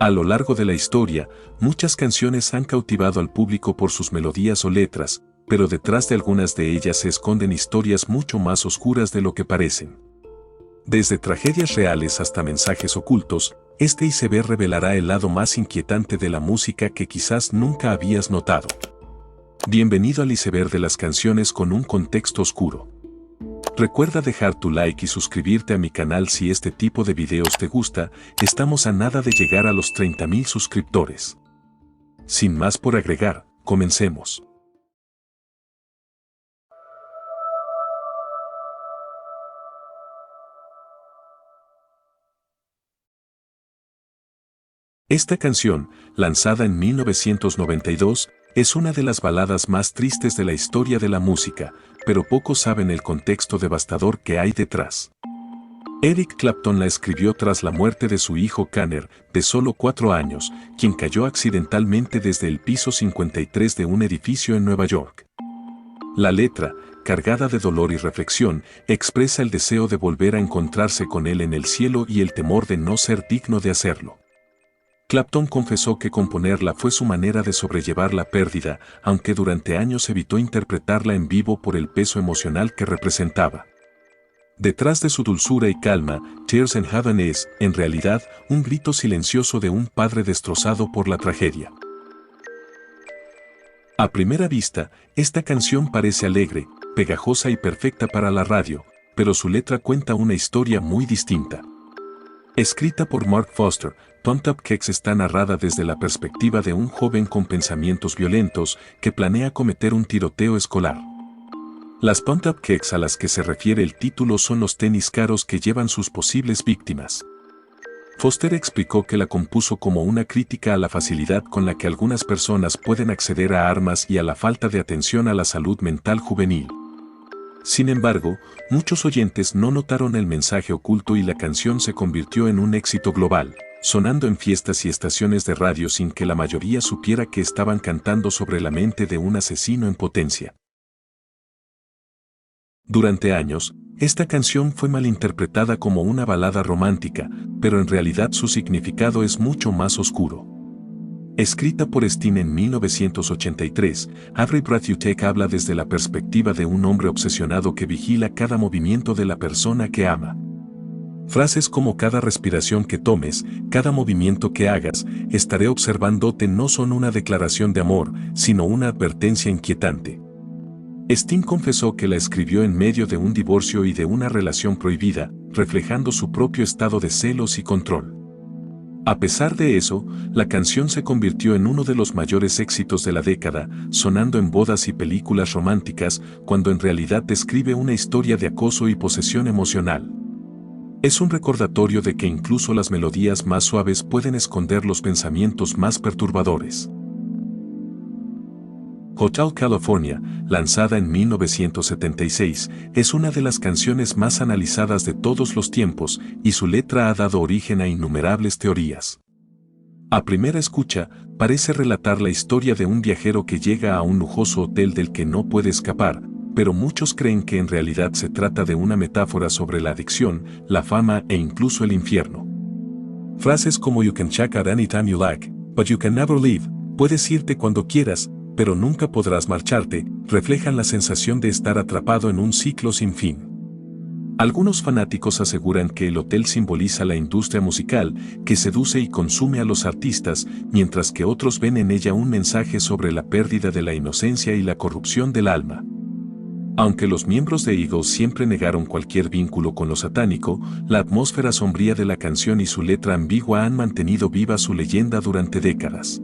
A lo largo de la historia, muchas canciones han cautivado al público por sus melodías o letras, pero detrás de algunas de ellas se esconden historias mucho más oscuras de lo que parecen. Desde tragedias reales hasta mensajes ocultos, este iceberg revelará el lado más inquietante de la música que quizás nunca habías notado. Bienvenido al iceberg de las canciones con un contexto oscuro. Recuerda dejar tu like y suscribirte a mi canal si este tipo de videos te gusta, estamos a nada de llegar a los 30.000 suscriptores. Sin más por agregar, comencemos. Esta canción, lanzada en 1992, es una de las baladas más tristes de la historia de la música, pero pocos saben el contexto devastador que hay detrás. Eric Clapton la escribió tras la muerte de su hijo Conner, de solo 4 años, quien cayó accidentalmente desde el piso 53 de un edificio en Nueva York. La letra, cargada de dolor y reflexión, expresa el deseo de volver a encontrarse con él en el cielo y el temor de no ser digno de hacerlo. Clapton confesó que componerla fue su manera de sobrellevar la pérdida, aunque durante años evitó interpretarla en vivo por el peso emocional que representaba. Detrás de su dulzura y calma, Tears in Heaven es, en realidad, un grito silencioso de un padre destrozado por la tragedia. A primera vista, esta canción parece alegre, pegajosa y perfecta para la radio, pero su letra cuenta una historia muy distinta. Escrita por Mark Foster, Pumped Up Kicks está narrada desde la perspectiva de un joven con pensamientos violentos que planea cometer un tiroteo escolar. Las Pumped Up Kicks a las que se refiere el título son los tenis caros que llevan sus posibles víctimas. Foster explicó que la compuso como una crítica a la facilidad con la que algunas personas pueden acceder a armas y a la falta de atención a la salud mental juvenil. Sin embargo, muchos oyentes no notaron el mensaje oculto y la canción se convirtió en un éxito global, sonando en fiestas y estaciones de radio sin que la mayoría supiera que estaban cantando sobre la mente de un asesino en potencia. Durante años, esta canción fue malinterpretada como una balada romántica, pero en realidad su significado es mucho más oscuro. Escrita por Sting en 1983, Every Breath You Take habla desde la perspectiva de un hombre obsesionado que vigila cada movimiento de la persona que ama. Frases como cada respiración que tomes, cada movimiento que hagas, estaré observándote no son una declaración de amor, sino una advertencia inquietante. Sting confesó que la escribió en medio de un divorcio y de una relación prohibida, reflejando su propio estado de celos y control. A pesar de eso, la canción se convirtió en uno de los mayores éxitos de la década, sonando en bodas y películas románticas, cuando en realidad describe una historia de acoso y posesión emocional. Es un recordatorio de que incluso las melodías más suaves pueden esconder los pensamientos más perturbadores. Hotel California, lanzada en 1976, es una de las canciones más analizadas de todos los tiempos y su letra ha dado origen a innumerables teorías. A primera escucha, parece relatar la historia de un viajero que llega a un lujoso hotel del que no puede escapar, pero muchos creen que en realidad se trata de una metáfora sobre la adicción, la fama e incluso el infierno. Frases como "You can check out anytime you like, but you can never leave", puedes irte cuando quieras, pero nunca podrás marcharte, reflejan la sensación de estar atrapado en un ciclo sin fin. Algunos fanáticos aseguran que el hotel simboliza la industria musical, que seduce y consume a los artistas, mientras que otros ven en ella un mensaje sobre la pérdida de la inocencia y la corrupción del alma. Aunque los miembros de Eagles siempre negaron cualquier vínculo con lo satánico, la atmósfera sombría de la canción y su letra ambigua han mantenido viva su leyenda durante décadas.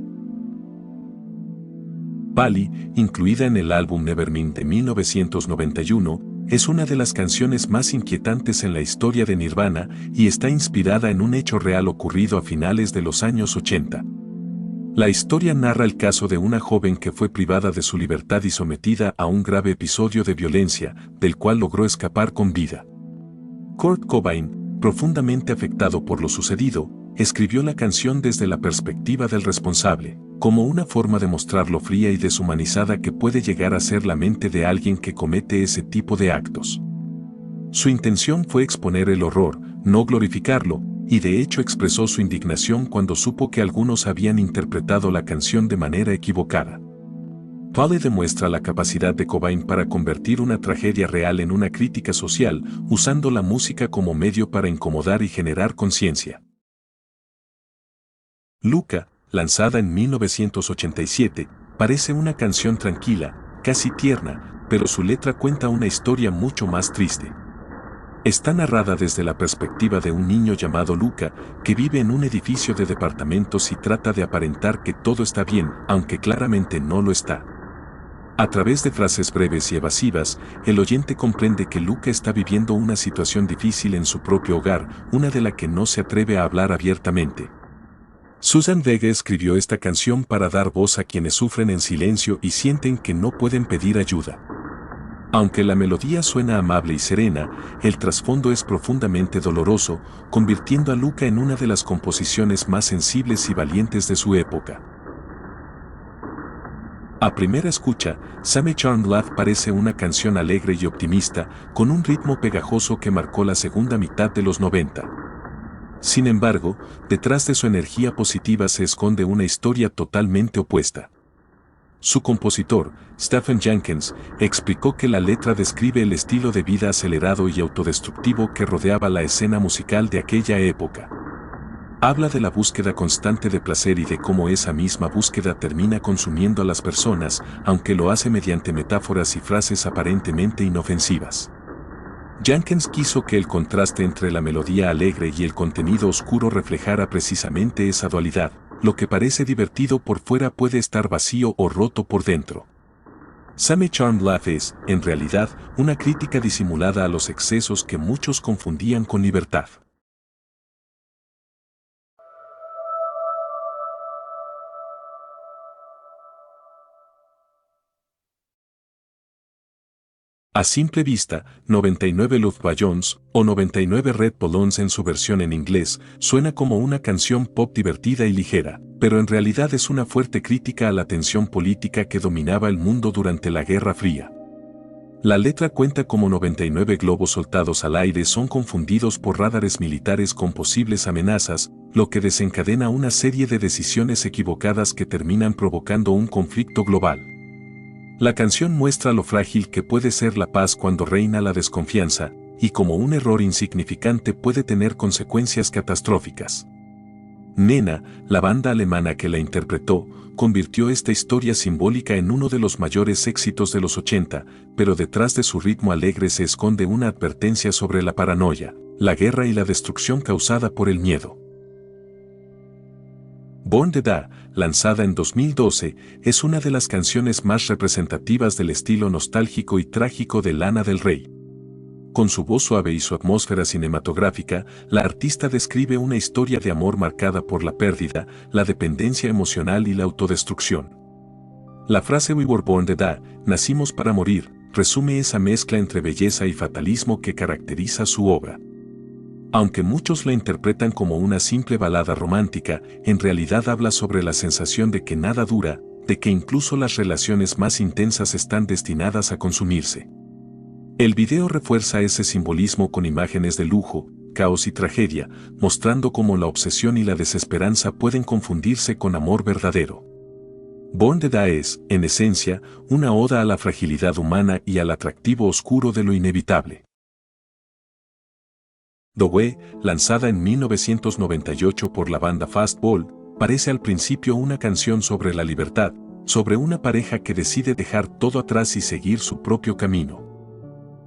Bali, incluida en el álbum Nevermind de 1991, es una de las canciones más inquietantes en la historia de Nirvana y está inspirada en un hecho real ocurrido a finales de los años 80. La historia narra el caso de una joven que fue privada de su libertad y sometida a un grave episodio de violencia, del cual logró escapar con vida. Kurt Cobain, profundamente afectado por lo sucedido, escribió la canción desde la perspectiva del responsable, como una forma de mostrar lo fría y deshumanizada que puede llegar a ser la mente de alguien que comete ese tipo de actos. Su intención fue exponer el horror, no glorificarlo, y de hecho expresó su indignación cuando supo que algunos habían interpretado la canción de manera equivocada. Twale demuestra la capacidad de Cobain para convertir una tragedia real en una crítica social, usando la música como medio para incomodar y generar conciencia. Luka, lanzada en 1987, parece una canción tranquila, casi tierna, pero su letra cuenta una historia mucho más triste. Está narrada desde la perspectiva de un niño llamado Luka, que vive en un edificio de departamentos y trata de aparentar que todo está bien, aunque claramente no lo está. A través de frases breves y evasivas, el oyente comprende que Luka está viviendo una situación difícil en su propio hogar, una de la que no se atreve a hablar abiertamente. Susan Vega escribió esta canción para dar voz a quienes sufren en silencio y sienten que no pueden pedir ayuda. Aunque la melodía suena amable y serena, el trasfondo es profundamente doloroso, convirtiendo a Luka en una de las composiciones más sensibles y valientes de su época. A primera escucha, Same Charmed Love parece una canción alegre y optimista, con un ritmo pegajoso que marcó la segunda mitad de los 90. Sin embargo, detrás de su energía positiva se esconde una historia totalmente opuesta. Su compositor, Stephen Jenkins, explicó que la letra describe el estilo de vida acelerado y autodestructivo que rodeaba la escena musical de aquella época. Habla de la búsqueda constante de placer y de cómo esa misma búsqueda termina consumiendo a las personas, aunque lo hace mediante metáforas y frases aparentemente inofensivas. Jenkins quiso que el contraste entre la melodía alegre y el contenido oscuro reflejara precisamente esa dualidad. Lo que parece divertido por fuera puede estar vacío o roto por dentro. Same Charmed Love es, en realidad, una crítica disimulada a los excesos que muchos confundían con libertad. A simple vista, 99 Luftballons, o 99 Red Balloons en su versión en inglés, suena como una canción pop divertida y ligera, pero en realidad es una fuerte crítica a la tensión política que dominaba el mundo durante la Guerra Fría. La letra cuenta cómo 99 globos soltados al aire son confundidos por radares militares con posibles amenazas, lo que desencadena una serie de decisiones equivocadas que terminan provocando un conflicto global. La canción muestra lo frágil que puede ser la paz cuando reina la desconfianza, y cómo un error insignificante puede tener consecuencias catastróficas. Nena, la banda alemana que la interpretó, convirtió esta historia simbólica en uno de los mayores éxitos de los 80, pero detrás de su ritmo alegre se esconde una advertencia sobre la paranoia, la guerra y la destrucción causada por el miedo. Born to Die, lanzada en 2012, es una de las canciones más representativas del estilo nostálgico y trágico de Lana del Rey. Con su voz suave y su atmósfera cinematográfica, la artista describe una historia de amor marcada por la pérdida, la dependencia emocional y la autodestrucción. La frase We were born to die, nacimos para morir, resume esa mezcla entre belleza y fatalismo que caracteriza su obra. Aunque muchos la interpretan como una simple balada romántica, en realidad habla sobre la sensación de que nada dura, de que incluso las relaciones más intensas están destinadas a consumirse. El video refuerza ese simbolismo con imágenes de lujo, caos y tragedia, mostrando cómo la obsesión y la desesperanza pueden confundirse con amor verdadero. Born to Die es, en esencia, una oda a la fragilidad humana y al atractivo oscuro de lo inevitable. The Way, lanzada en 1998 por la banda Fastball, parece al principio una canción sobre la libertad, sobre una pareja que decide dejar todo atrás y seguir su propio camino.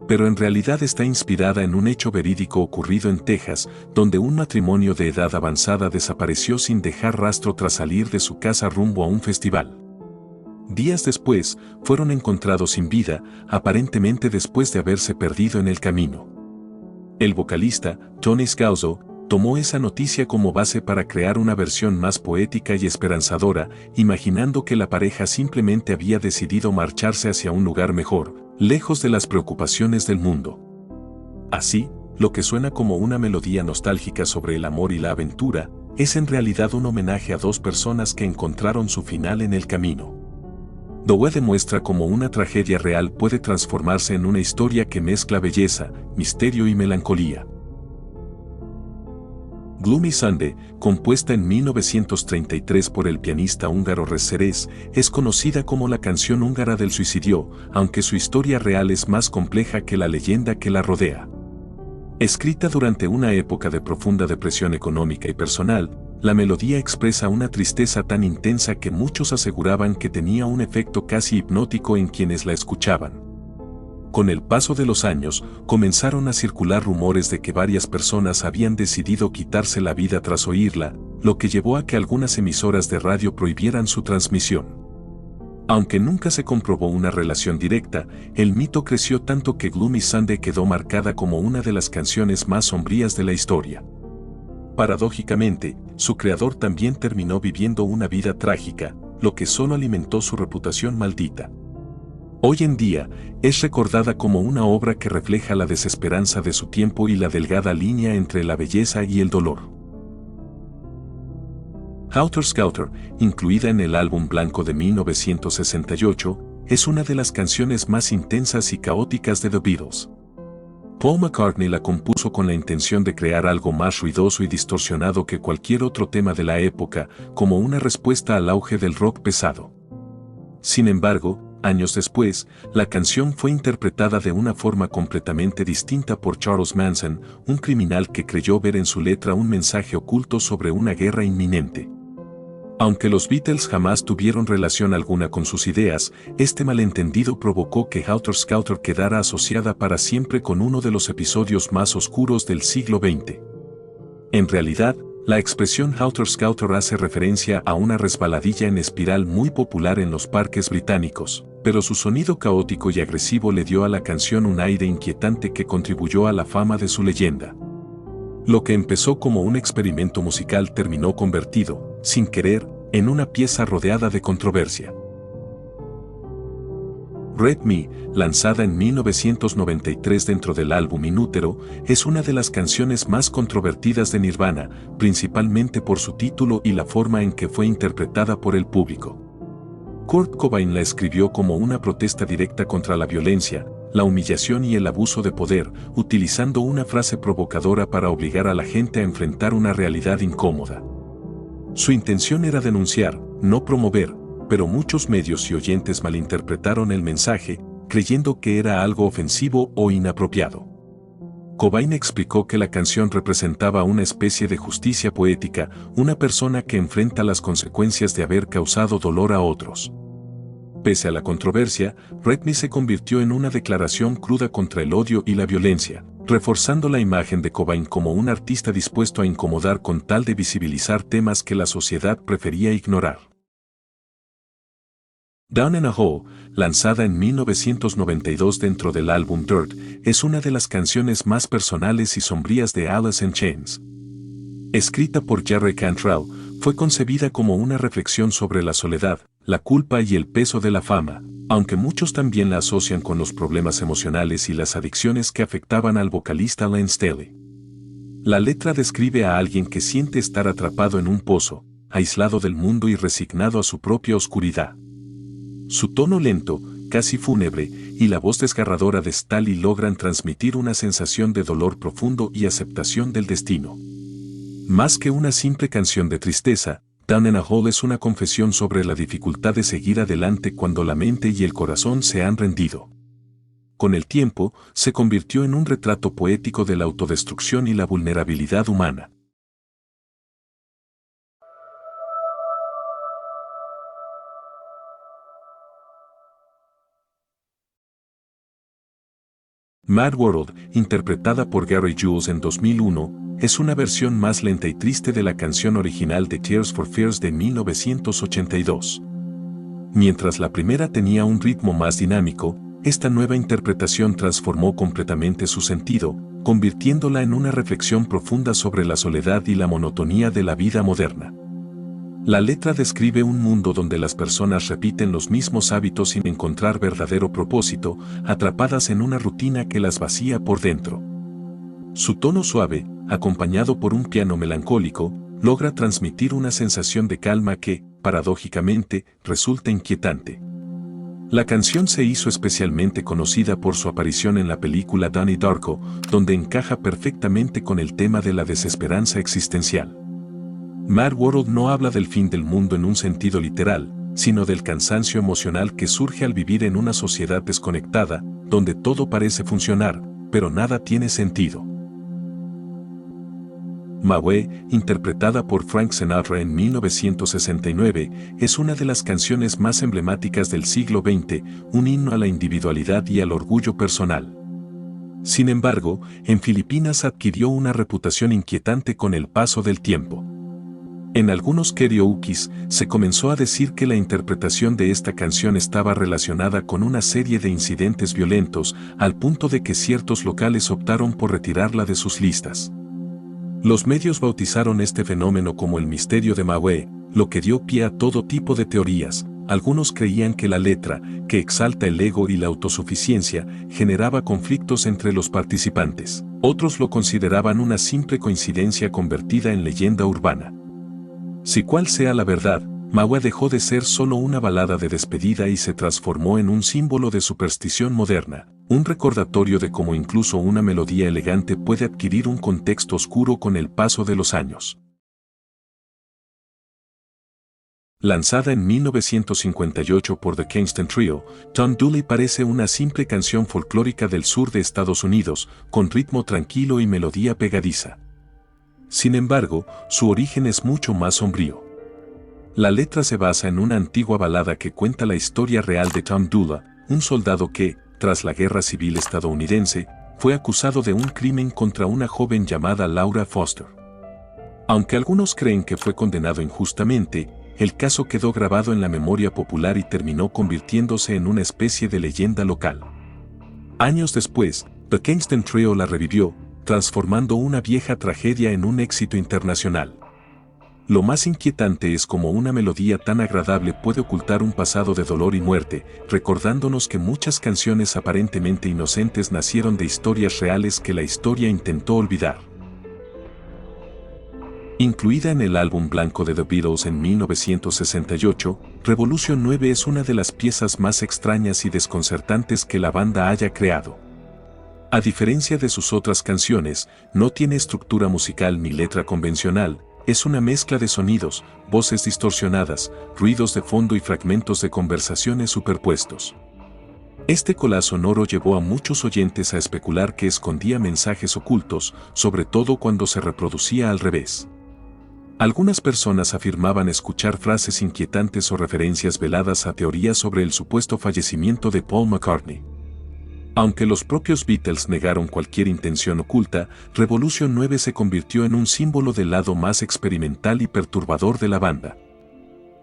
Pero en realidad está inspirada en un hecho verídico ocurrido en Texas, donde un matrimonio de edad avanzada desapareció sin dejar rastro tras salir de su casa rumbo a un festival. Días después, fueron encontrados sin vida, aparentemente después de haberse perdido en el camino. El vocalista, Tony Scalzo, tomó esa noticia como base para crear una versión más poética y esperanzadora, imaginando que la pareja simplemente había decidido marcharse hacia un lugar mejor, lejos de las preocupaciones del mundo. Así, lo que suena como una melodía nostálgica sobre el amor y la aventura, es en realidad un homenaje a dos personas que encontraron su final en el camino. The Way demuestra cómo una tragedia real puede transformarse en una historia que mezcla belleza, misterio y melancolía. Gloomy Sunday, compuesta en 1933 por el pianista húngaro Recz, es conocida como la canción húngara del suicidio, aunque su historia real es más compleja que la leyenda que la rodea. Escrita durante una época de profunda depresión económica y personal, la melodía expresa una tristeza tan intensa que muchos aseguraban que tenía un efecto casi hipnótico en quienes la escuchaban. Con el paso de los años, comenzaron a circular rumores de que varias personas habían decidido quitarse la vida tras oírla, lo que llevó a que algunas emisoras de radio prohibieran su transmisión. Aunque nunca se comprobó una relación directa, el mito creció tanto que Gloomy Sunday quedó marcada como una de las canciones más sombrías de la historia. Paradójicamente, su creador también terminó viviendo una vida trágica, lo que solo alimentó su reputación maldita. Hoy en día, es recordada como una obra que refleja la desesperanza de su tiempo y la delgada línea entre la belleza y el dolor. Helter Skelter, incluida en el álbum blanco de 1968, es una de las canciones más intensas y caóticas de The Beatles. Paul McCartney la compuso con la intención de crear algo más ruidoso y distorsionado que cualquier otro tema de la época, como una respuesta al auge del rock pesado. Sin embargo, años después, la canción fue interpretada de una forma completamente distinta por Charles Manson, un criminal que creyó ver en su letra un mensaje oculto sobre una guerra inminente. Aunque los Beatles jamás tuvieron relación alguna con sus ideas, este malentendido provocó que Helter Skelter quedara asociada para siempre con uno de los episodios más oscuros del siglo XX. En realidad, la expresión Helter Skelter hace referencia a una resbaladilla en espiral muy popular en los parques británicos, pero su sonido caótico y agresivo le dio a la canción un aire inquietante que contribuyó a la fama de su leyenda. Lo que empezó como un experimento musical terminó convertido, sin querer, en una pieza rodeada de controversia. Red Me, lanzada en 1993 dentro del álbum In Utero, es una de las canciones más controvertidas de Nirvana, principalmente por su título y la forma en que fue interpretada por el público. Kurt Cobain la escribió como una protesta directa contra la violencia, la humillación y el abuso de poder, utilizando una frase provocadora para obligar a la gente a enfrentar una realidad incómoda. Su intención era denunciar, no promover, pero muchos medios y oyentes malinterpretaron el mensaje, creyendo que era algo ofensivo o inapropiado. Cobain explicó que la canción representaba una especie de justicia poética, una persona que enfrenta las consecuencias de haber causado dolor a otros. Pese a la controversia, Red Me se convirtió en una declaración cruda contra el odio y la violencia, reforzando la imagen de Cobain como un artista dispuesto a incomodar con tal de visibilizar temas que la sociedad prefería ignorar. Down in a Hole, lanzada en 1992 dentro del álbum Dirt, es una de las canciones más personales y sombrías de Alice in Chains. Escrita por Jerry Cantrell, fue concebida como una reflexión sobre la soledad, la culpa y el peso de la fama, aunque muchos también la asocian con los problemas emocionales y las adicciones que afectaban al vocalista Lance Staley. La letra describe a alguien que siente estar atrapado en un pozo, aislado del mundo y resignado a su propia oscuridad. Su tono lento, casi fúnebre, y la voz desgarradora de Staley logran transmitir una sensación de dolor profundo y aceptación del destino. Más que una simple canción de tristeza, Down in a Hole es una confesión sobre la dificultad de seguir adelante cuando la mente y el corazón se han rendido. Con el tiempo, se convirtió en un retrato poético de la autodestrucción y la vulnerabilidad humana. Mad World, interpretada por Gary Jules en 2001, es una versión más lenta y triste de la canción original de Tears for Fears de 1982. Mientras la primera tenía un ritmo más dinámico, esta nueva interpretación transformó completamente su sentido, convirtiéndola en una reflexión profunda sobre la soledad y la monotonía de la vida moderna. La letra describe un mundo donde las personas repiten los mismos hábitos sin encontrar verdadero propósito, atrapadas en una rutina que las vacía por dentro. Su tono suave, acompañado por un piano melancólico, logra transmitir una sensación de calma que, paradójicamente, resulta inquietante. La canción se hizo especialmente conocida por su aparición en la película Donnie Darko, donde encaja perfectamente con el tema de la desesperanza existencial. Mad World no habla del fin del mundo en un sentido literal, sino del cansancio emocional que surge al vivir en una sociedad desconectada, donde todo parece funcionar, pero nada tiene sentido. Maui, interpretada por Frank Sinatra en 1969, es una de las canciones más emblemáticas del siglo XX, un himno a la individualidad y al orgullo personal. Sin embargo, en Filipinas adquirió una reputación inquietante con el paso del tiempo. En algunos karaokes se comenzó a decir que la interpretación de esta canción estaba relacionada con una serie de incidentes violentos, al punto de que ciertos locales optaron por retirarla de sus listas. Los medios bautizaron este fenómeno como el misterio de Maui, lo que dio pie a todo tipo de teorías. Algunos creían que la letra, que exalta el ego y la autosuficiencia, generaba conflictos entre los participantes. Otros lo consideraban una simple coincidencia convertida en leyenda urbana. Si cual sea la verdad, Maui dejó de ser solo una balada de despedida y se transformó en un símbolo de superstición moderna, un recordatorio de cómo incluso una melodía elegante puede adquirir un contexto oscuro con el paso de los años. Lanzada en 1958 por The Kingston Trio, Tom Dooley parece una simple canción folclórica del sur de Estados Unidos, con ritmo tranquilo y melodía pegadiza. Sin embargo, su origen es mucho más sombrío. La letra se basa en una antigua balada que cuenta la historia real de Tom Dooley, un soldado que, tras la Guerra Civil estadounidense, fue acusado de un crimen contra una joven llamada Laura Foster. Aunque algunos creen que fue condenado injustamente, el caso quedó grabado en la memoria popular y terminó convirtiéndose en una especie de leyenda local. Años después, The Kingston Trio la revivió, transformando una vieja tragedia en un éxito internacional. Lo más inquietante es cómo una melodía tan agradable puede ocultar un pasado de dolor y muerte, recordándonos que muchas canciones aparentemente inocentes nacieron de historias reales que la historia intentó olvidar. Incluida en el álbum blanco de The Beatles en 1968, Revolution 9 es una de las piezas más extrañas y desconcertantes que la banda haya creado. A diferencia de sus otras canciones, no tiene estructura musical ni letra convencional. Es una mezcla de sonidos, voces distorsionadas, ruidos de fondo y fragmentos de conversaciones superpuestos. Este collage sonoro llevó a muchos oyentes a especular que escondía mensajes ocultos, sobre todo cuando se reproducía al revés. Algunas personas afirmaban escuchar frases inquietantes o referencias veladas a teorías sobre el supuesto fallecimiento de Paul McCartney. Aunque los propios Beatles negaron cualquier intención oculta, Revolution 9 se convirtió en un símbolo del lado más experimental y perturbador de la banda.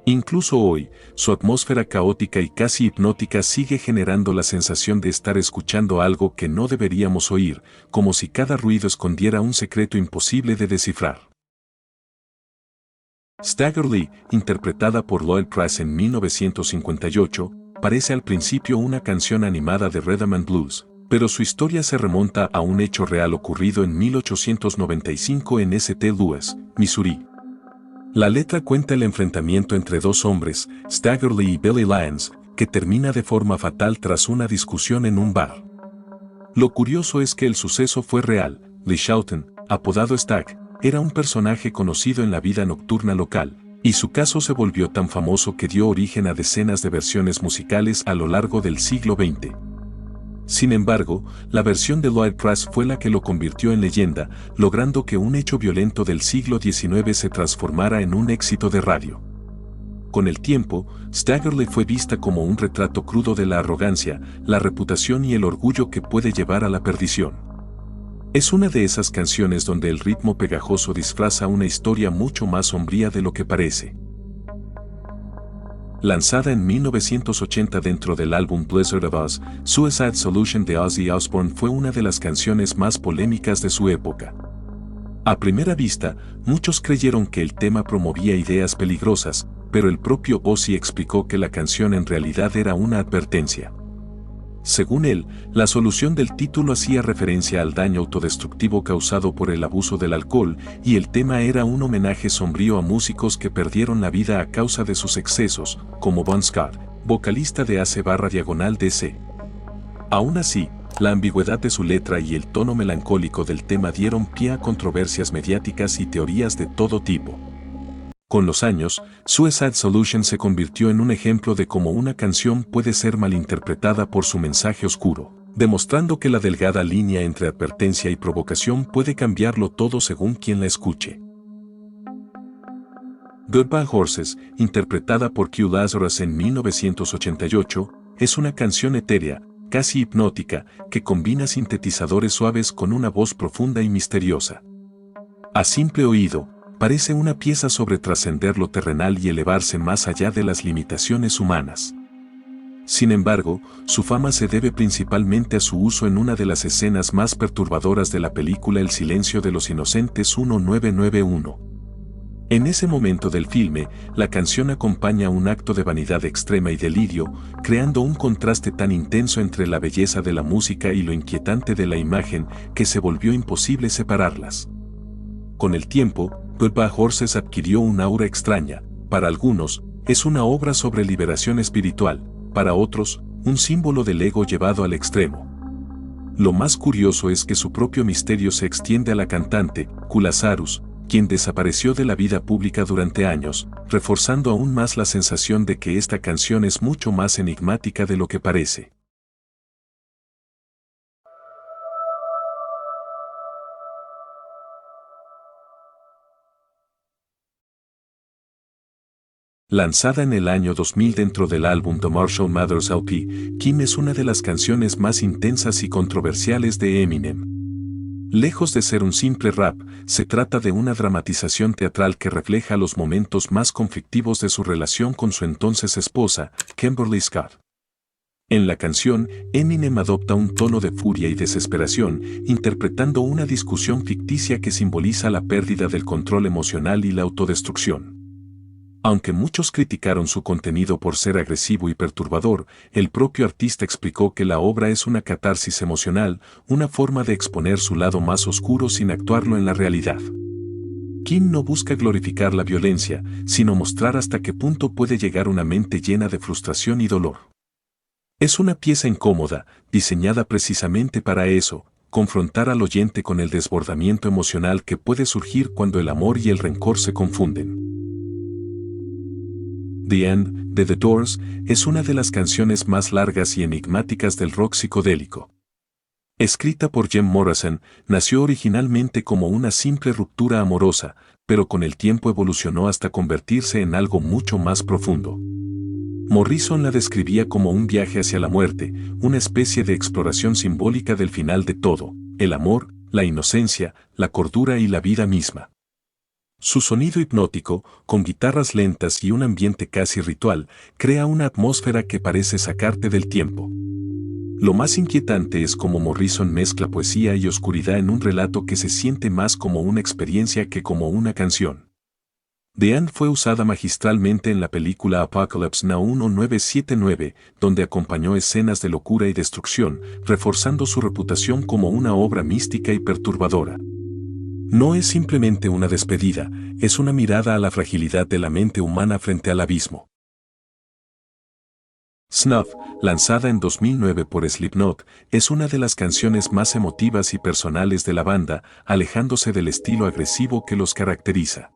Incluso hoy, su atmósfera caótica y casi hipnótica sigue generando la sensación de estar escuchando algo que no deberíamos oír, como si cada ruido escondiera un secreto imposible de descifrar. Stagger Lee, interpretada por Lloyd Price en 1958, parece al principio una canción animada de Rhythm and Blues, pero su historia se remonta a un hecho real ocurrido en 1895 en St. Louis, Missouri. La letra cuenta el enfrentamiento entre dos hombres, Stagger Lee y Billy Lyons, que termina de forma fatal tras una discusión en un bar. Lo curioso es que el suceso fue real. Lee Shelton, apodado Stag, era un personaje conocido en la vida nocturna local, y su caso se volvió tan famoso que dio origen a decenas de versiones musicales a lo largo del siglo XX. Sin embargo, la versión de Lloyd Price fue la que lo convirtió en leyenda, logrando que un hecho violento del siglo XIX se transformara en un éxito de radio. Con el tiempo, Stagger Lee fue vista como un retrato crudo de la arrogancia, la reputación y el orgullo que puede llevar a la perdición. Es una de esas canciones donde el ritmo pegajoso disfraza una historia mucho más sombría de lo que parece. Lanzada en 1980 dentro del álbum Blizzard of Ozz, Suicide Solution de Ozzy Osbourne fue una de las canciones más polémicas de su época. A primera vista, muchos creyeron que el tema promovía ideas peligrosas, pero el propio Ozzy explicó que la canción en realidad era una advertencia. Según él, la solución del título hacía referencia al daño autodestructivo causado por el abuso del alcohol, y el tema era un homenaje sombrío a músicos que perdieron la vida a causa de sus excesos, como Bon Scott, vocalista de AC/DC. Aún así, la ambigüedad de su letra y el tono melancólico del tema dieron pie a controversias mediáticas y teorías de todo tipo. Con los años, Suicide Solution se convirtió en un ejemplo de cómo una canción puede ser malinterpretada por su mensaje oscuro, demostrando que la delgada línea entre advertencia y provocación puede cambiarlo todo según quien la escuche. Goodbye Horses, interpretada por Q Lazarus en 1988, es una canción etérea, casi hipnótica, que combina sintetizadores suaves con una voz profunda y misteriosa. A simple oído, parece una pieza sobre trascender lo terrenal y elevarse más allá de las limitaciones humanas. Sin embargo, su fama se debe principalmente a su uso en una de las escenas más perturbadoras de la película El silencio de los inocentes 1991. En ese momento del filme, la canción acompaña un acto de vanidad extrema y delirio, creando un contraste tan intenso entre la belleza de la música y lo inquietante de la imagen que se volvió imposible separarlas. Con el tiempo, Goodbye Horses adquirió un aura extraña. Para algunos, es una obra sobre liberación espiritual, para otros, un símbolo del ego llevado al extremo. Lo más curioso es que su propio misterio se extiende a la cantante, Q Lazarus, quien desapareció de la vida pública durante años, reforzando aún más la sensación de que esta canción es mucho más enigmática de lo que parece. Lanzada en el año 2000 dentro del álbum The Marshall Mathers LP, Kim es una de las canciones más intensas y controversiales de Eminem. Lejos de ser un simple rap, se trata de una dramatización teatral que refleja los momentos más conflictivos de su relación con su entonces esposa, Kimberly Scott. En la canción, Eminem adopta un tono de furia y desesperación, interpretando una discusión ficticia que simboliza la pérdida del control emocional y la autodestrucción. Aunque muchos criticaron su contenido por ser agresivo y perturbador, el propio artista explicó que la obra es una catarsis emocional, una forma de exponer su lado más oscuro sin actuarlo en la realidad. Kim no busca glorificar la violencia, sino mostrar hasta qué punto puede llegar una mente llena de frustración y dolor. Es una pieza incómoda, diseñada precisamente para eso, confrontar al oyente con el desbordamiento emocional que puede surgir cuando el amor y el rencor se confunden. The End, de The Doors, es una de las canciones más largas y enigmáticas del rock psicodélico. Escrita por Jim Morrison, nació originalmente como una simple ruptura amorosa, pero con el tiempo evolucionó hasta convertirse en algo mucho más profundo. Morrison la describía como un viaje hacia la muerte, una especie de exploración simbólica del final de todo, el amor, la inocencia, la cordura y la vida misma. Su sonido hipnótico, con guitarras lentas y un ambiente casi ritual, crea una atmósfera que parece sacarte del tiempo. Lo más inquietante es cómo Morrison mezcla poesía y oscuridad en un relato que se siente más como una experiencia que como una canción. The End fue usada magistralmente en la película Apocalypse Now 1979, donde acompañó escenas de locura y destrucción, reforzando su reputación como una obra mística y perturbadora. No es simplemente una despedida, es una mirada a la fragilidad de la mente humana frente al abismo. Snuff, lanzada en 2009 por Slipknot, es una de las canciones más emotivas y personales de la banda, alejándose del estilo agresivo que los caracteriza.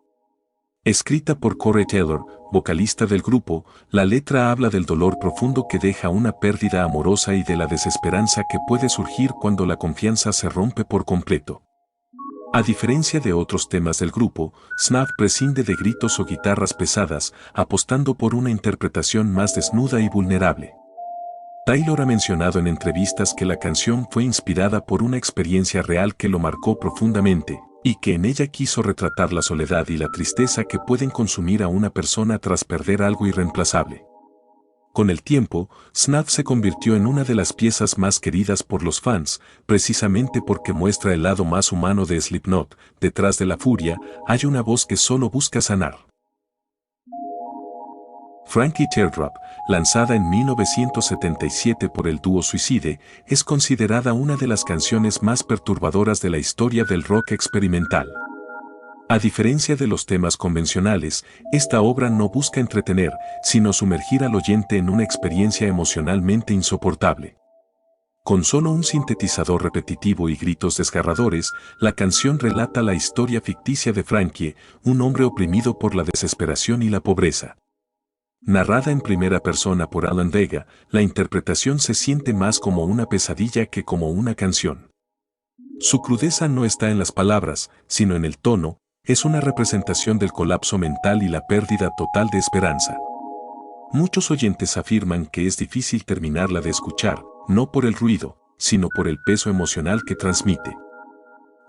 Escrita por Corey Taylor, vocalista del grupo, la letra habla del dolor profundo que deja una pérdida amorosa y de la desesperanza que puede surgir cuando la confianza se rompe por completo. A diferencia de otros temas del grupo, Snuff prescinde de gritos o guitarras pesadas, apostando por una interpretación más desnuda y vulnerable. Taylor ha mencionado en entrevistas que la canción fue inspirada por una experiencia real que lo marcó profundamente, y que en ella quiso retratar la soledad y la tristeza que pueden consumir a una persona tras perder algo irreemplazable. Con el tiempo, Snuff se convirtió en una de las piezas más queridas por los fans, precisamente porque muestra el lado más humano de Slipknot. Detrás de la furia, hay una voz que solo busca sanar. Frankie Teardrop, lanzada en 1977 por el dúo Suicide, es considerada una de las canciones más perturbadoras de la historia del rock experimental. A diferencia de los temas convencionales, esta obra no busca entretener, sino sumergir al oyente en una experiencia emocionalmente insoportable. Con solo un sintetizador repetitivo y gritos desgarradores, la canción relata la historia ficticia de Frankie, un hombre oprimido por la desesperación y la pobreza. Narrada en primera persona por Alan Vega, la interpretación se siente más como una pesadilla que como una canción. Su crudeza no está en las palabras, sino en el tono, es una representación del colapso mental y la pérdida total de esperanza. Muchos oyentes afirman que es difícil terminarla de escuchar, no por el ruido, sino por el peso emocional que transmite.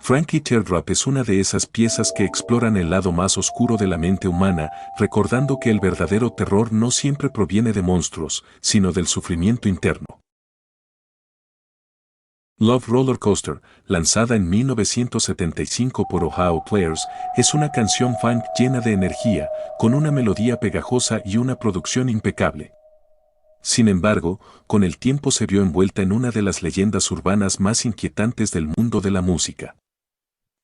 Frankie Teardrop es una de esas piezas que exploran el lado más oscuro de la mente humana, recordando que el verdadero terror no siempre proviene de monstruos, sino del sufrimiento interno. Love Roller Coaster, lanzada en 1975 por Ohio Players, es una canción funk llena de energía, con una melodía pegajosa y una producción impecable. Sin embargo, con el tiempo se vio envuelta en una de las leyendas urbanas más inquietantes del mundo de la música.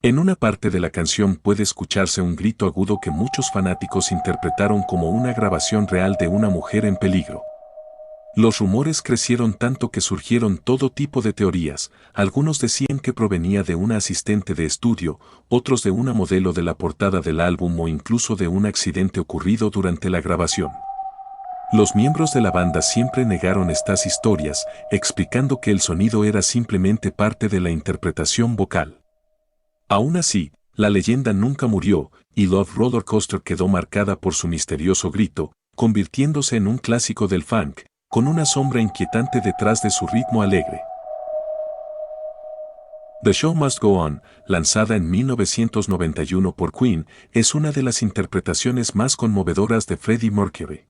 En una parte de la canción puede escucharse un grito agudo que muchos fanáticos interpretaron como una grabación real de una mujer en peligro. Los rumores crecieron tanto que surgieron todo tipo de teorías, algunos decían que provenía de una asistente de estudio, otros de una modelo de la portada del álbum o incluso de un accidente ocurrido durante la grabación. Los miembros de la banda siempre negaron estas historias, explicando que el sonido era simplemente parte de la interpretación vocal. Aún así, la leyenda nunca murió, y Love Roller Coaster quedó marcada por su misterioso grito, convirtiéndose en un clásico del funk, con una sombra inquietante detrás de su ritmo alegre. The Show Must Go On, lanzada en 1991 por Queen, es una de las interpretaciones más conmovedoras de Freddie Mercury.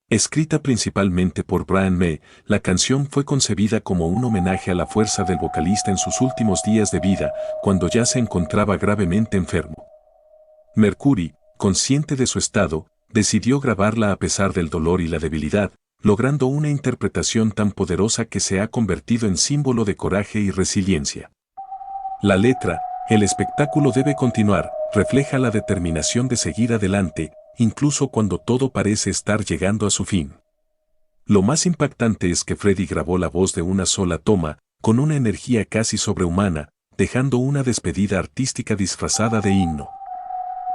Escrita principalmente por Brian May, la canción fue concebida como un homenaje a la fuerza del vocalista en sus últimos días de vida, cuando ya se encontraba gravemente enfermo. Mercury, consciente de su estado, decidió grabarla a pesar del dolor y la debilidad, logrando una interpretación tan poderosa que se ha convertido en símbolo de coraje y resiliencia. La letra, el espectáculo debe continuar, refleja la determinación de seguir adelante, incluso cuando todo parece estar llegando a su fin. Lo más impactante es que Freddie grabó la voz de una sola toma, con una energía casi sobrehumana, dejando una despedida artística disfrazada de himno.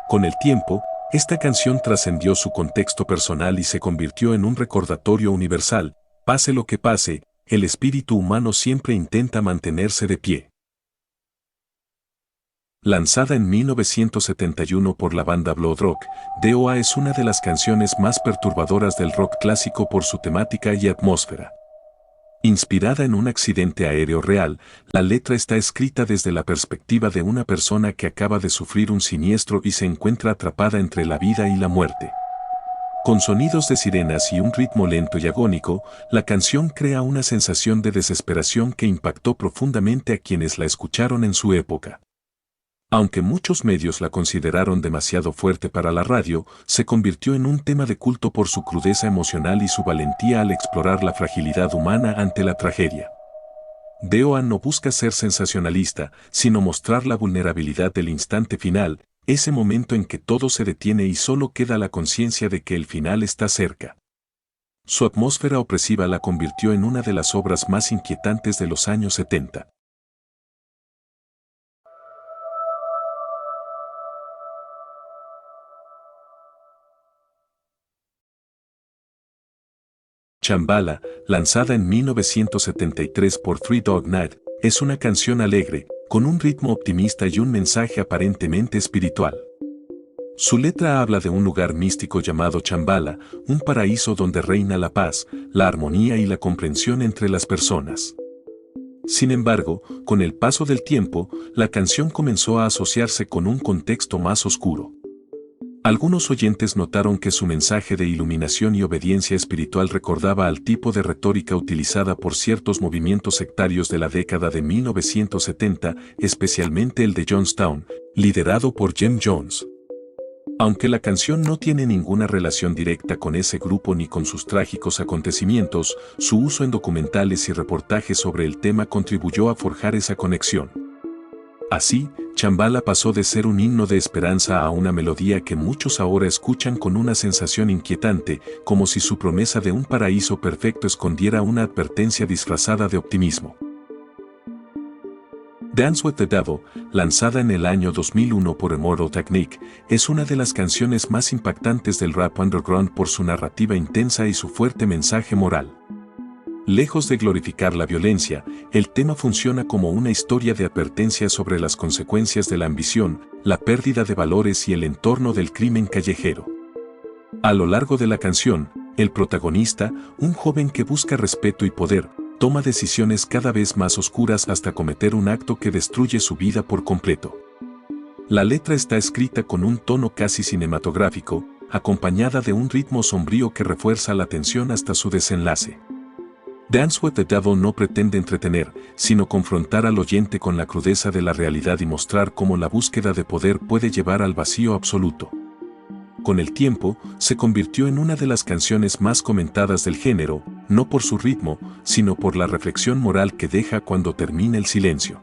Con el tiempo, esta canción trascendió su contexto personal y se convirtió en un recordatorio universal: pase lo que pase, el espíritu humano siempre intenta mantenerse de pie. Lanzada en 1971 por la banda Blood Rock, DOA es una de las canciones más perturbadoras del rock clásico por su temática y atmósfera. Inspirada en un accidente aéreo real, la letra está escrita desde la perspectiva de una persona que acaba de sufrir un siniestro y se encuentra atrapada entre la vida y la muerte. Con sonidos de sirenas y un ritmo lento y agónico, la canción crea una sensación de desesperación que impactó profundamente a quienes la escucharon en su época. Aunque muchos medios la consideraron demasiado fuerte para la radio, se convirtió en un tema de culto por su crudeza emocional y su valentía al explorar la fragilidad humana ante la tragedia. DOA no busca ser sensacionalista, sino mostrar la vulnerabilidad del instante final, ese momento en que todo se detiene y solo queda la conciencia de que el final está cerca. Su atmósfera opresiva la convirtió en una de las obras más inquietantes de los años 70. Shambhala, lanzada en 1973 por Three Dog Night, es una canción alegre, con un ritmo optimista y un mensaje aparentemente espiritual. Su letra habla de un lugar místico llamado Shambhala, un paraíso donde reina la paz, la armonía y la comprensión entre las personas. Sin embargo, con el paso del tiempo, la canción comenzó a asociarse con un contexto más oscuro. Algunos oyentes notaron que su mensaje de iluminación y obediencia espiritual recordaba al tipo de retórica utilizada por ciertos movimientos sectarios de la década de 1970, especialmente el de Jonestown, liderado por Jim Jones. Aunque la canción no tiene ninguna relación directa con ese grupo ni con sus trágicos acontecimientos, su uso en documentales y reportajes sobre el tema contribuyó a forjar esa conexión. Así, Shambhala pasó de ser un himno de esperanza a una melodía que muchos ahora escuchan con una sensación inquietante, como si su promesa de un paraíso perfecto escondiera una advertencia disfrazada de optimismo. Dance with the Devil, lanzada en el año 2001 por Immortal Technique, es una de las canciones más impactantes del rap underground por su narrativa intensa y su fuerte mensaje moral. Lejos de glorificar la violencia, el tema funciona como una historia de advertencia sobre las consecuencias de la ambición, la pérdida de valores y el entorno del crimen callejero. A lo largo de la canción, el protagonista, un joven que busca respeto y poder, toma decisiones cada vez más oscuras hasta cometer un acto que destruye su vida por completo. La letra está escrita con un tono casi cinematográfico, acompañada de un ritmo sombrío que refuerza la tensión hasta su desenlace. Dance with the Devil no pretende entretener, sino confrontar al oyente con la crudeza de la realidad y mostrar cómo la búsqueda de poder puede llevar al vacío absoluto. Con el tiempo, se convirtió en una de las canciones más comentadas del género, no por su ritmo, sino por la reflexión moral que deja cuando termina el silencio.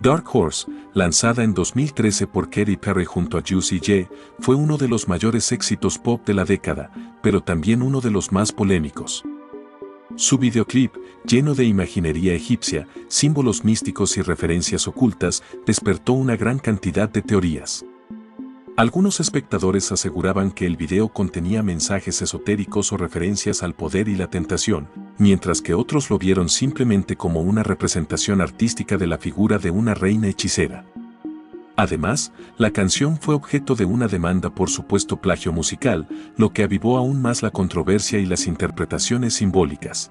Dark Horse, lanzada en 2013 por Katy Perry junto a Juicy J, fue uno de los mayores éxitos pop de la década, pero también uno de los más polémicos. Su videoclip, lleno de imaginería egipcia, símbolos místicos y referencias ocultas, despertó una gran cantidad de teorías. Algunos espectadores aseguraban que el video contenía mensajes esotéricos o referencias al poder y la tentación, mientras que otros lo vieron simplemente como una representación artística de la figura de una reina hechicera. Además, la canción fue objeto de una demanda por supuesto plagio musical, lo que avivó aún más la controversia y las interpretaciones simbólicas.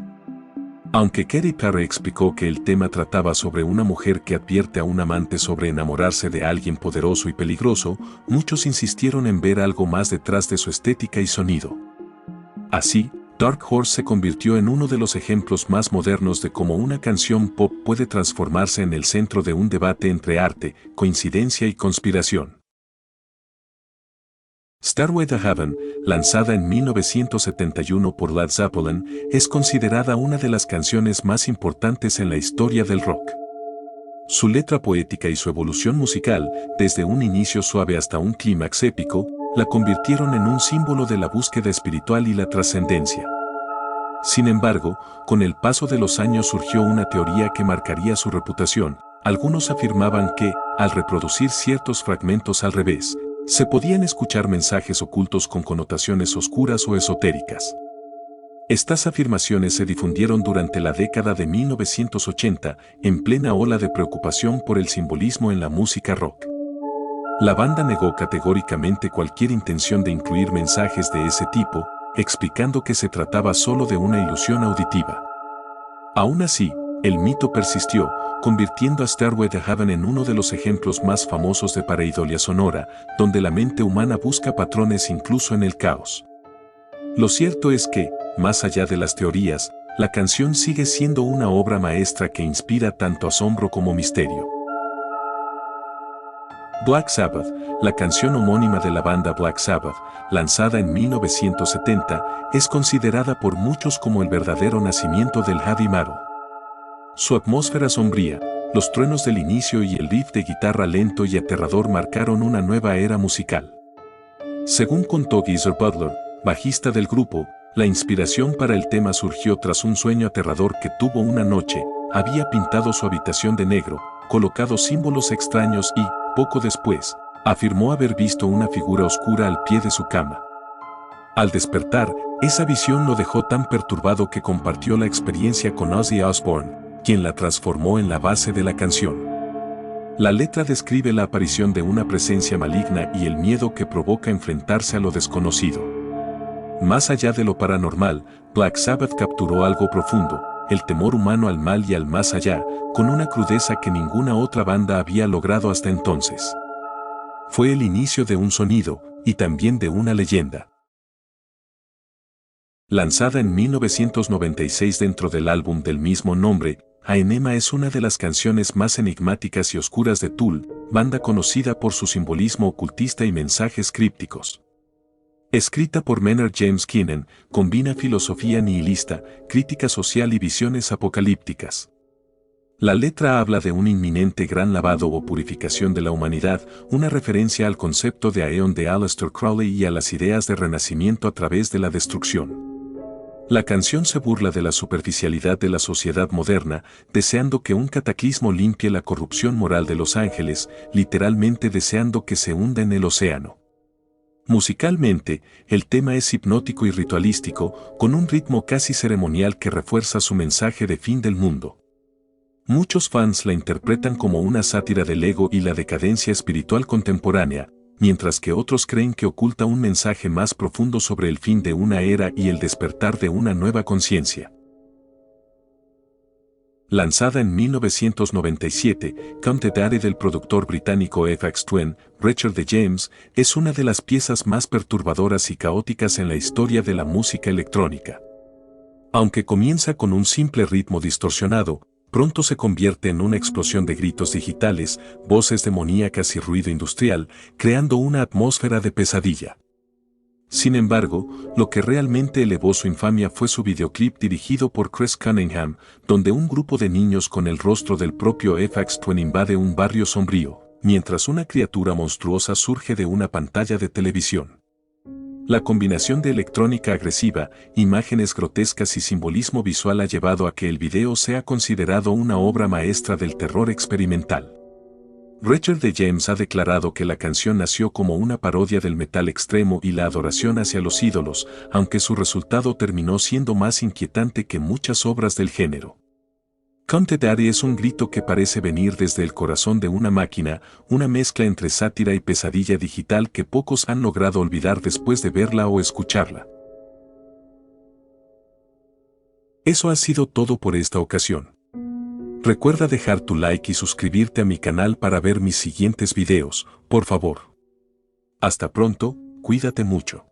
Aunque Katy Perry explicó que el tema trataba sobre una mujer que advierte a un amante sobre enamorarse de alguien poderoso y peligroso, muchos insistieron en ver algo más detrás de su estética y sonido. Así, Dark Horse se convirtió en uno de los ejemplos más modernos de cómo una canción pop puede transformarse en el centro de un debate entre arte, coincidencia y conspiración. Stairway to Heaven, lanzada en 1971 por Led Zeppelin, es considerada una de las canciones más importantes en la historia del rock. Su letra poética y su evolución musical, desde un inicio suave hasta un clímax épico, la convirtieron en un símbolo de la búsqueda espiritual y la trascendencia. Sin embargo, con el paso de los años surgió una teoría que marcaría su reputación. Algunos afirmaban que, al reproducir ciertos fragmentos al revés, se podían escuchar mensajes ocultos con connotaciones oscuras o esotéricas. Estas afirmaciones se difundieron durante la década de 1980, en plena ola de preocupación por el simbolismo en la música rock. La banda negó categóricamente cualquier intención de incluir mensajes de ese tipo, explicando que se trataba solo de una ilusión auditiva. Aún así, el mito persistió, convirtiendo a Stairway to Heaven en uno de los ejemplos más famosos de pareidolia sonora, donde la mente humana busca patrones incluso en el caos. Lo cierto es que, más allá de las teorías, la canción sigue siendo una obra maestra que inspira tanto asombro como misterio. Black Sabbath, la canción homónima de la banda Black Sabbath, lanzada en 1970, es considerada por muchos como el verdadero nacimiento del heavy metal. Su atmósfera sombría, los truenos del inicio y el riff de guitarra lento y aterrador marcaron una nueva era musical. Según contó Geezer Butler, bajista del grupo, la inspiración para el tema surgió tras un sueño aterrador que tuvo una noche. Había pintado su habitación de negro, colocado símbolos extraños y, poco después, afirmó haber visto una figura oscura al pie de su cama. Al despertar, esa visión lo dejó tan perturbado que compartió la experiencia con Ozzy Osbourne, quien la transformó en la base de la canción. La letra describe la aparición de una presencia maligna y el miedo que provoca enfrentarse a lo desconocido. Más allá de lo paranormal, Black Sabbath capturó algo profundo, el temor humano al mal y al más allá, con una crudeza que ninguna otra banda había logrado hasta entonces. Fue el inicio de un sonido, y también de una leyenda. Lanzada en 1996 dentro del álbum del mismo nombre, Aenema es una de las canciones más enigmáticas y oscuras de Tool, banda conocida por su simbolismo ocultista y mensajes crípticos. Escrita por Maynard James Keenan, combina filosofía nihilista, crítica social y visiones apocalípticas. La letra habla de un inminente gran lavado o purificación de la humanidad, una referencia al concepto de Aeon de Aleister Crowley y a las ideas de renacimiento a través de la destrucción. La canción se burla de la superficialidad de la sociedad moderna, deseando que un cataclismo limpie la corrupción moral de los ángeles, literalmente deseando que se hunda en el océano. Musicalmente, el tema es hipnótico y ritualístico, con un ritmo casi ceremonial que refuerza su mensaje de fin del mundo. Muchos fans la interpretan como una sátira del ego y la decadencia espiritual contemporánea, mientras que otros creen que oculta un mensaje más profundo sobre el fin de una era y el despertar de una nueva conciencia. Lanzada en 1997, Count the Daddy del productor británico FX Twin, Richard D. James, es una de las piezas más perturbadoras y caóticas en la historia de la música electrónica. Aunque comienza con un simple ritmo distorsionado, pronto se convierte en una explosión de gritos digitales, voces demoníacas y ruido industrial, creando una atmósfera de pesadilla. Sin embargo, lo que realmente elevó su infamia fue su videoclip dirigido por Chris Cunningham, donde un grupo de niños con el rostro del propio FX Twin invade un barrio sombrío, mientras una criatura monstruosa surge de una pantalla de televisión. La combinación de electrónica agresiva, imágenes grotescas y simbolismo visual ha llevado a que el video sea considerado una obra maestra del terror experimental. Richard D. James ha declarado que la canción nació como una parodia del metal extremo y la adoración hacia los ídolos, aunque su resultado terminó siendo más inquietante que muchas obras del género. Count the Daddy es un grito que parece venir desde el corazón de una máquina, una mezcla entre sátira y pesadilla digital que pocos han logrado olvidar después de verla o escucharla. Eso ha sido todo por esta ocasión. Recuerda dejar tu like y suscribirte a mi canal para ver mis siguientes videos, por favor. Hasta pronto, cuídate mucho.